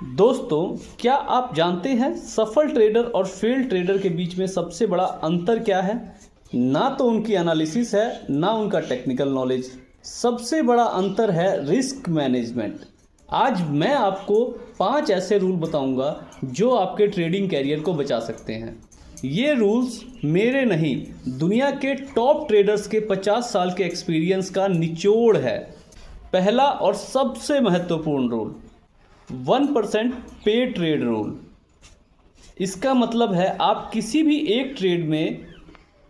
दोस्तों, क्या आप जानते हैं सफल ट्रेडर और फेल ट्रेडर के बीच में सबसे बड़ा अंतर क्या है? ना तो उनकी एनालिसिस है, ना उनका टेक्निकल नॉलेज। सबसे बड़ा अंतर है रिस्क मैनेजमेंट। आज मैं आपको 5 ऐसे रूल बताऊंगा जो आपके ट्रेडिंग कैरियर को बचा सकते हैं। ये रूल्स मेरे नहीं, दुनिया के टॉप ट्रेडर्स के 50 साल के एक्सपीरियंस का निचोड़ है। पहला और सबसे महत्वपूर्ण रूल, 1% पे ट्रेड रूल। इसका मतलब है आप किसी भी एक ट्रेड में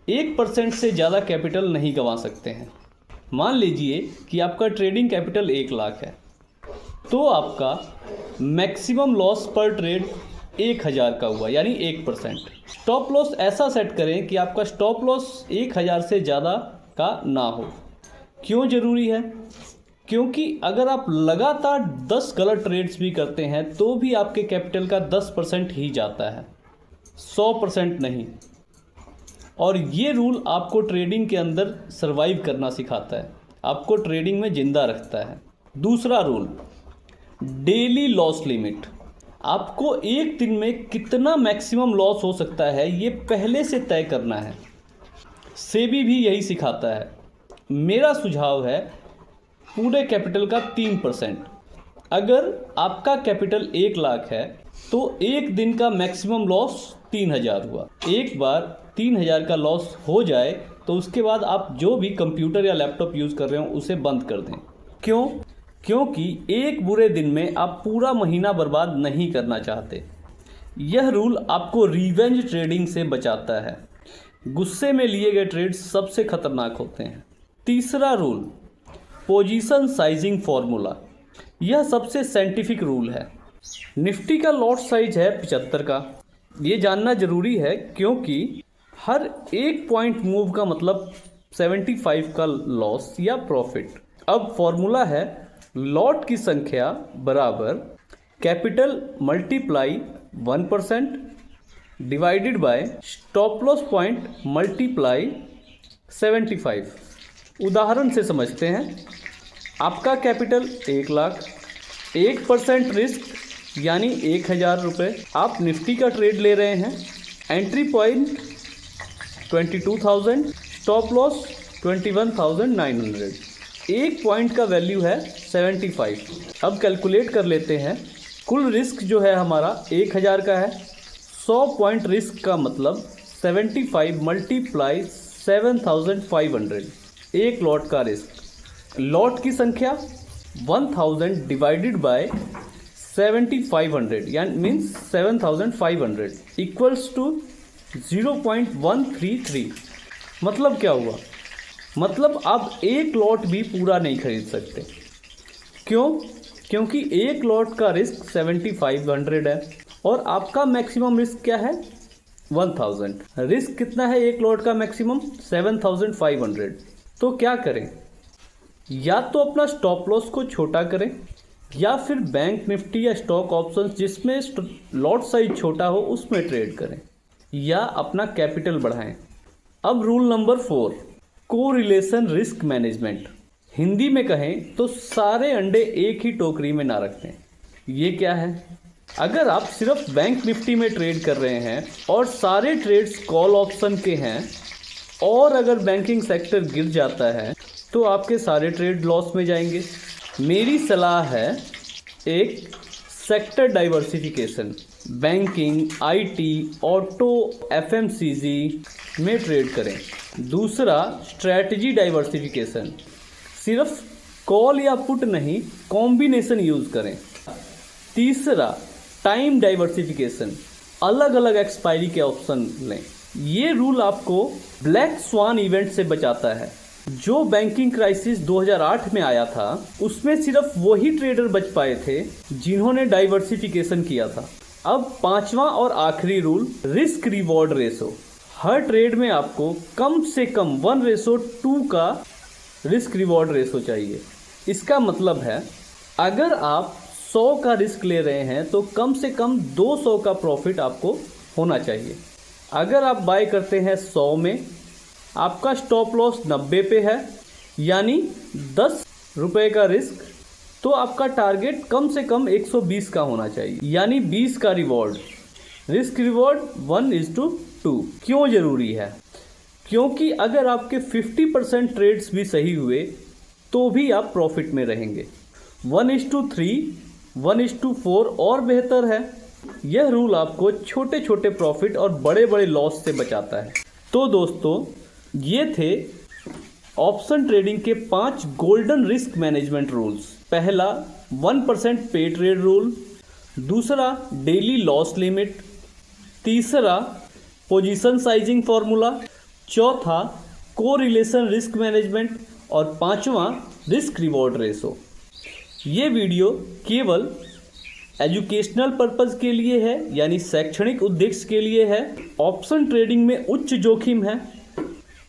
1% से ज़्यादा कैपिटल नहीं गंवा सकते हैं। मान लीजिए कि आपका ट्रेडिंग कैपिटल 1 लाख है, तो आपका मैक्सिमम लॉस पर ट्रेड 1000 का हुआ, यानी 1%। स्टॉप लॉस ऐसा सेट करें कि आपका स्टॉप लॉस 1000 से ज़्यादा का ना हो। क्यों ज़रूरी है? क्योंकि अगर आप लगातार 10 गलत ट्रेड्स भी करते हैं तो भी आपके कैपिटल का 10% ही जाता है, 100% नहीं। और ये रूल आपको ट्रेडिंग के अंदर सरवाइव करना सिखाता है, आपको ट्रेडिंग में ज़िंदा रखता है। दूसरा रूल, डेली लॉस लिमिट। आपको एक दिन में कितना मैक्सिमम लॉस हो सकता है ये पहले से तय करना है। सेबी भी यही सिखाता है। मेरा सुझाव है पूरे कैपिटल का 3%। अगर आपका कैपिटल 1 लाख है तो एक दिन का मैक्सिमम लॉस 3000 हुआ। एक बार 3000 का लॉस हो जाए तो उसके बाद आप जो भी कंप्यूटर या लैपटॉप यूज़ कर रहे हो उसे बंद कर दें। क्यों? क्योंकि एक बुरे दिन में आप पूरा महीना बर्बाद नहीं करना चाहते। यह रूल आपको रिवेंज ट्रेडिंग से बचाता है। गुस्से में लिए गए ट्रेड सबसे खतरनाक होते हैं। तीसरा रूल, पोजीशन साइजिंग फॉर्मूला। यह सबसे साइंटिफिक रूल है। निफ्टी का लॉट साइज है 75 का। ये जानना जरूरी है क्योंकि हर एक पॉइंट मूव का मतलब 75 का लॉस या प्रॉफिट। अब फॉर्मूला है लॉट की संख्या बराबर capital multiply 1% divided by stop loss point multiply 75। उदाहरण से समझते हैं। आपका कैपिटल 1 लाख, 1% रिस्क यानी 1000 रुपये। आप निफ्टी का ट्रेड ले रहे हैं। Entry point 22,000, stop loss 21,900। एक पॉइंट का वैल्यू है 75। अब कैलकुलेट कर लेते हैं। कुल रिस्क जो है हमारा 1000 का है। 100 पॉइंट रिस्क का मतलब 75 मल्टीप्लाई 7500, एक लॉट का रिस्क। लॉट की संख्या 1000 डिवाइडेड बाय 7500 यानी मीन्स 7500 इक्वल्स टू 0.133। मतलब क्या हुआ? मतलब आप एक लॉट भी पूरा नहीं खरीद सकते। क्यों? क्योंकि एक लॉट का रिस्क 7500 है और आपका मैक्सिमम रिस्क क्या है? 1000। रिस्क कितना है एक लॉट का मैक्सिमम? 7500। तो क्या करें? या तो अपना स्टॉप लॉस को छोटा करें या फिर बैंक निफ्टी या स्टॉक ऑप्शंस जिसमें लॉट साइज छोटा हो उसमें ट्रेड करें, या अपना कैपिटल बढ़ाएं। अब rule number 4, correlation risk management. Hindi में कहें तो सारे अंडे एक ही टोकरी में ना रखें। ये क्या है? अगर आप सिर्फ बैंक निफ्टी में ट्रेड कर रहे हैं और सारे ट्रेड्स कॉल ऑप्शन के हैं और अगर बैंकिंग सेक्टर गिर जाता है तो आपके सारे ट्रेड लॉस में जाएंगे। मेरी सलाह है एक sector diversification. Banking, IT, auto, FMCG में ट्रेड करें। दूसरा, स्ट्रैटेजी डाइवर्सिफिकेशन। सिर्फ कॉल या पुट नहीं, कॉम्बिनेशन यूज़ करें। तीसरा, टाइम डाइवर्सिफिकेशन। अलग अलग एक्सपायरी के ऑप्शन लें। ये रूल आपको ब्लैक स्वान इवेंट से बचाता है। जो बैंकिंग क्राइसिस 2008 में आया था उसमें सिर्फ वही ट्रेडर बच पाए थे जिन्होंने डाइवर्सिफिकेशन किया था। अब 5वां और आखिरी रूल, रिस्क रिवॉर्ड रेशो। हर ट्रेड में आपको कम से कम 1:2 का रिस्क रिवॉर्ड रेशो चाहिए। इसका मतलब है अगर आप 100 का रिस्क ले रहे हैं तो कम से कम 200 का प्रॉफिट आपको होना चाहिए। अगर आप बाय करते हैं 100 में, आपका स्टॉप लॉस 90 पे है, यानी 10 रुपये का रिस्क तो आपका टारगेट कम से कम 120 का होना चाहिए, यानी 20 का रिवॉर्ड। Risk reward 1:2। क्यों ज़रूरी है? क्योंकि अगर आपके 50% ट्रेड्स भी सही हुए तो भी आप प्रॉफिट में रहेंगे। 1:3, 1:4 और बेहतर है। यह रूल आपको छोटे छोटे प्रॉफिट और बड़े बड़े लॉस से बचाता है। तो दोस्तों, ये थे ऑप्शन ट्रेडिंग के 5 गोल्डन रिस्क मैनेजमेंट रूल्स। पहला 1% पे ट्रेड रूल, दूसरा डेली लॉस लिमिट, तीसरा पोजीशन साइजिंग फॉर्मूला, चौथा कोरिलेशन रिस्क मैनेजमेंट और पांचवा रिस्क रिवॉर्ड रेशो। ये वीडियो केवल एजुकेशनल पर्पज़ के लिए है, यानी शैक्षणिक उद्देश्य के लिए है। ऑप्शन ट्रेडिंग में उच्च जोखिम है।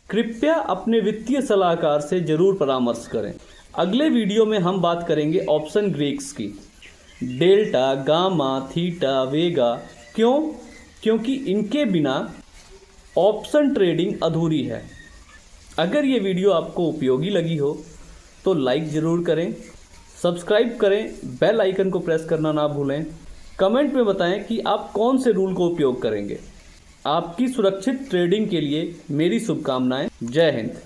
कृपया अपने वित्तीय सलाहकार से जरूर परामर्श करें। अगले वीडियो में हम बात करेंगे ऑप्शन ग्रीक्स की, डेल्टा, गामा, थीटा, वेगा। क्यों? क्योंकि इनके बिना ऑप्शन ट्रेडिंग अधूरी है। अगर ये वीडियो आपको उपयोगी लगी हो तो लाइक ज़रूर करें, सब्सक्राइब करें, बेल आइकन को प्रेस करना ना भूलें। कमेंट में बताएं कि आप कौन से रूल को उपयोग करेंगे। आपकी सुरक्षित ट्रेडिंग के लिए मेरी शुभकामनाएं। जय हिंद।